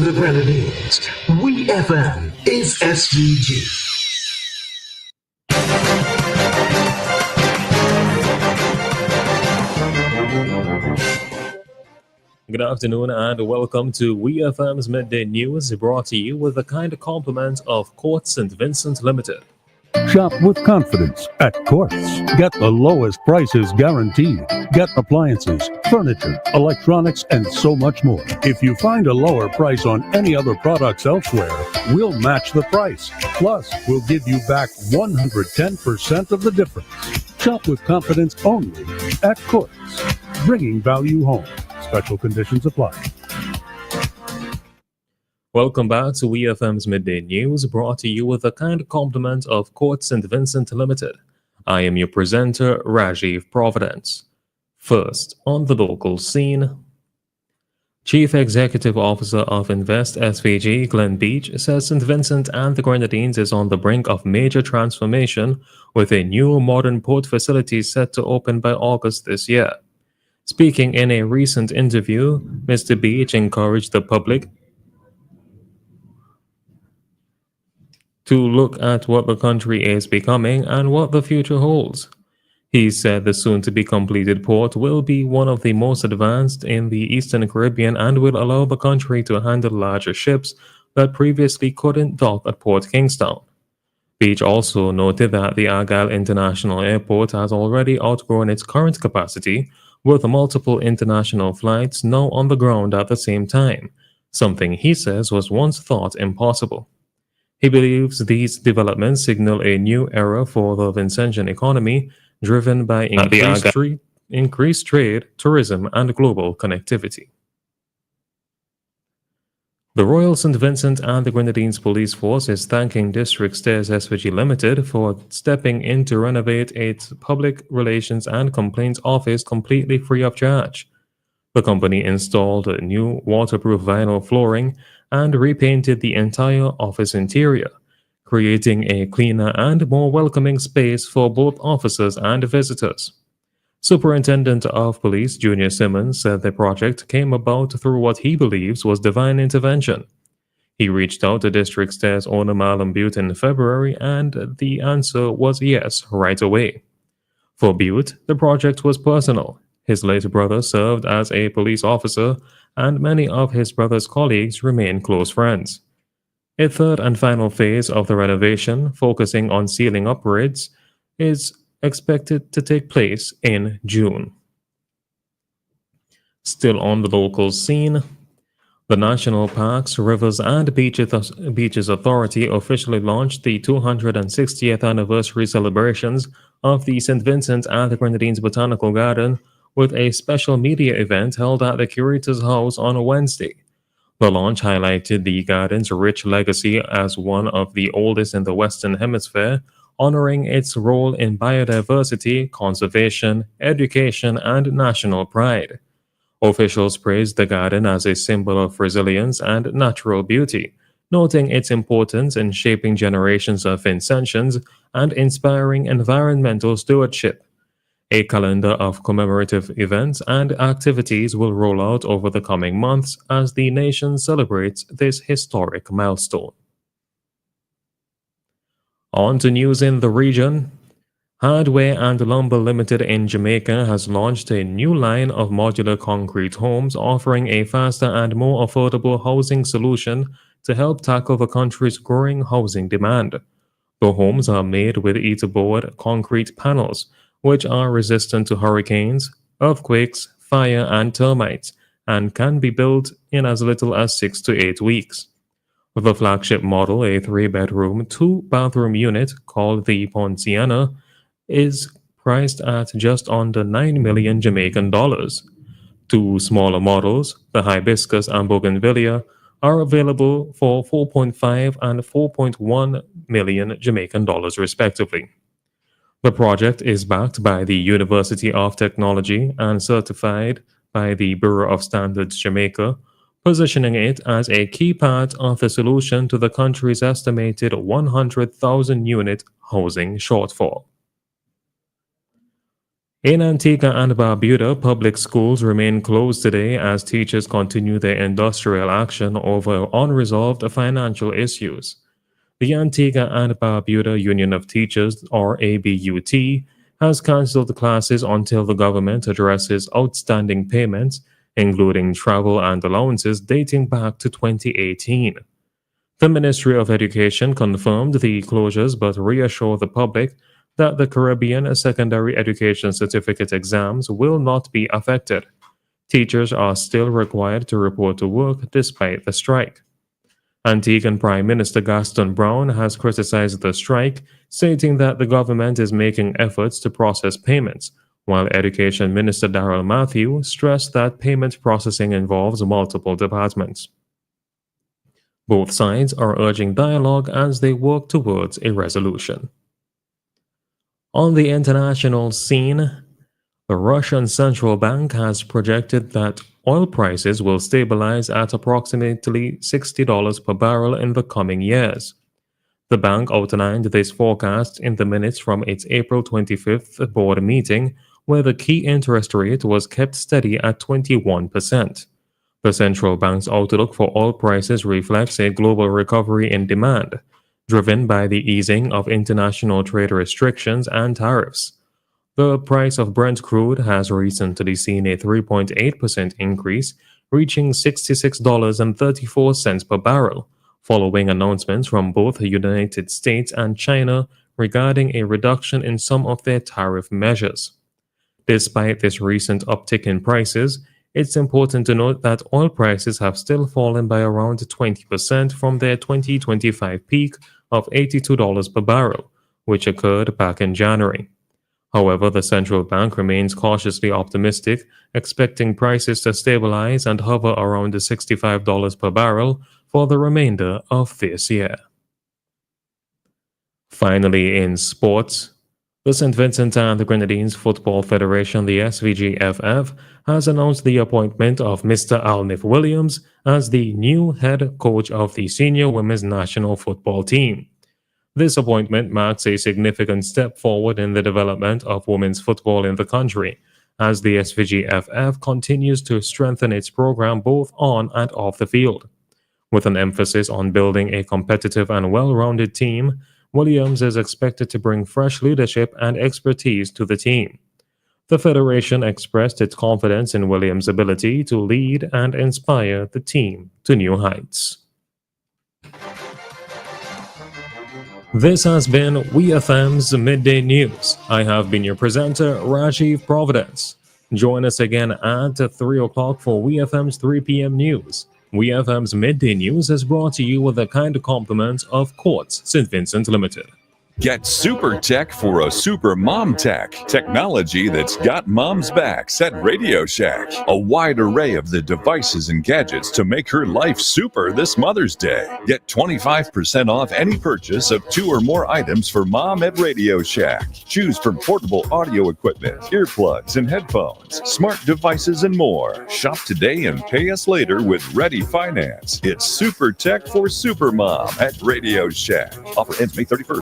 to the Grenadines. We FM is SVG. Good afternoon and welcome to WeFM's Midday News, brought to you with the kind compliment of Court St. Vincent Limited. Shop with confidence at Quartz. Get the lowest prices guaranteed. Get appliances, furniture, electronics, and so much more. If you find a lower price on any other products elsewhere, we'll match the price. Plus, we'll give you back 110% of the difference. Shop with confidence only at Quartz. Bringing value home. Special conditions apply. Welcome back to WeFM's Midday News, brought to you with the kind compliment of Court St. Vincent Limited. I am your presenter, Rajiv Providence. First, on the local scene, Chief Executive Officer of Invest SVG, Glenn Beach, says St. Vincent and the Grenadines is on the brink of major transformation, with a new modern port facility set to open by August this year. Speaking in a recent interview, Mr. Beach encouraged the public to look at what the country is becoming and what the future holds. He said the soon-to-be-completed port will be one of the most advanced in the Eastern Caribbean and will allow the country to handle larger ships that previously couldn't dock at Port Kingstown. Beach also noted that the Argyle International Airport has already outgrown its current capacity, with multiple international flights now on the ground at the same time, something he says was once thought impossible. He believes these developments signal a new era for the Vincentian economy, driven by increased trade, tourism, and global connectivity. The Royal St. Vincent and the Grenadines Police Force is thanking District Stairs SVG Limited for stepping in to renovate its public relations and complaints office completely free of charge. The company installed new waterproof vinyl flooring and repainted the entire office interior, creating a cleaner and more welcoming space for both officers and visitors. Superintendent of Police Junior Simmons said the project came about through what he believes was divine intervention. He reached out to District Stairs owner Marlon Butte in February, and the answer was yes right away. For Butte, the project was personal. His late brother served as a police officer, and many of his brother's colleagues remain close friends. A third and final phase of the renovation, focusing on ceiling upgrades, is expected to take place in June. Still on the local scene, the National Parks, Rivers and Beaches Authority officially launched the 260th anniversary celebrations of the St. Vincent and the Grenadines Botanical Garden with a special media event held at the Curator's House on Wednesday. The launch highlighted the garden's rich legacy as one of the oldest in the Western Hemisphere, honoring its role in biodiversity, conservation, education, and national pride. Officials praised the garden as a symbol of resilience and natural beauty, noting its importance in shaping generations of Vincentians and inspiring environmental stewardship. A calendar of commemorative events and activities will roll out over the coming months as the nation celebrates this historic milestone. On to news in the region. Hardware and Lumber Limited in Jamaica has launched a new line of modular concrete homes offering a faster and more affordable housing solution to help tackle the country's growing housing demand. The homes are made with Etherboard concrete panels, which are resistant to hurricanes, earthquakes, fire, and termites, and can be built in as little as 6 to 8 weeks. The flagship model, a 3-bedroom, 2-bathroom unit called the Ponciana, is priced at just under 9 million Jamaican dollars. Two smaller models, the Hibiscus and Bougainvillea, are available for 4.5 and 4.1 million Jamaican dollars respectively. The project is backed by the University of Technology and certified by the Bureau of Standards Jamaica, positioning it as a key part of the solution to the country's estimated 100,000 unit housing shortfall. In Antigua and Barbuda, public schools remain closed today as teachers continue their industrial action over unresolved financial issues. The Antigua and Barbuda Union of Teachers, or ABUT, has cancelled classes until the government addresses outstanding payments, including travel and allowances dating back to 2018. The Ministry of Education confirmed the closures but reassured the public that the Caribbean secondary education certificate exams will not be affected. Teachers are still required to report to work despite the strike. Antiguan Prime Minister Gaston Brown has criticized the strike, stating that the government is making efforts to process payments, while Education Minister Darrell Matthew stressed that payment processing involves multiple departments. Both sides are urging dialogue as they work towards a resolution. On the international scene, the Russian central bank has projected that oil prices will stabilize at approximately $60 per barrel in the coming years. The bank outlined this forecast in the minutes from its April 25th board meeting, where the key interest rate was kept steady at 21%. The central bank's outlook for oil prices reflects a global recovery in demand, driven by the easing of international trade restrictions and tariffs. The price of Brent crude has recently seen a 3.8% increase, reaching $66.34 per barrel, following announcements from both the United States and China regarding a reduction in some of their tariff measures. Despite this recent uptick in prices, it's important to note that oil prices have still fallen by around 20% from their 2025 peak of $82 per barrel, which occurred back in January. However, the central bank remains cautiously optimistic, expecting prices to stabilize and hover around $65 per barrel for the remainder of this year. Finally, in sports, the St. Vincent and the Grenadines Football Federation, the SVGFF, has announced the appointment of Mr. Alnif Williams as the new head coach of the senior women's national football team. This appointment marks a significant step forward in the development of women's football in the country, as the SVGFF continues to strengthen its program both on and off the field. With an emphasis on building a competitive and well-rounded team, Williams is expected to bring fresh leadership and expertise to the team. The Federation expressed its confidence in Williams' ability to lead and inspire the team to new heights. This has been WeFM's Midday News. I have been your presenter, Rajiv Providence. Join us again at 3 o'clock for WeFM's 3 p.m. news. WeFM's Midday News is brought to you with the kind compliment of Quartz St. Vincent Limited. Get super tech for a super mom tech. Technology that's got mom's backs at Radio Shack. A wide array of the devices and gadgets to make her life super this Mother's Day. Get 25% off any purchase of 2 or more items for mom at Radio Shack. Choose from portable audio equipment, earplugs and headphones, smart devices and more. Shop today and pay us later with Ready Finance. It's super tech for super mom at Radio Shack. Offer ends May 31st.